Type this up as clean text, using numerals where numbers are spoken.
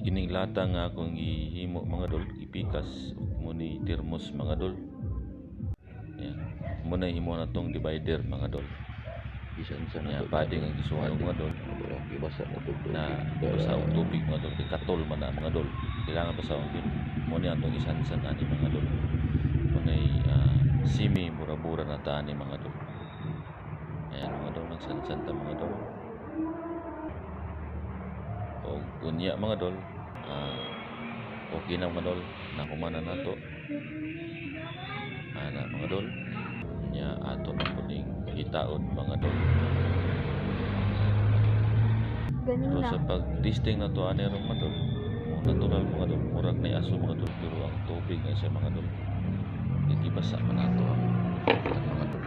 Kining lata nga akong gihimo mga dol, ipikas mo ni termos mga dol. Yan. Muna himo na tong divider mga dol. Bisan sa Yan, pwede nga gisuhan mga dol. Ibasa na to. Na basa ang tubig mga dol, katol man na mga dol. Kailangan basa ang din. Muna atong isansan ani mga dol. Muna simi mura-mura na ta ani mga dol. Ayan mga dol, nagsansan ta mga dol. O kunya mga dol, okay na mga dol, nakumana na to. Ana mga dol, nya ato na po ning itaon mga dol. Ganing So lang. sa pag-testing na to ani ron mga dol, natural mga dol, murag na aso mga dol, pero ang tubig na siya mga dol, hindi basa man ato ang mga dol.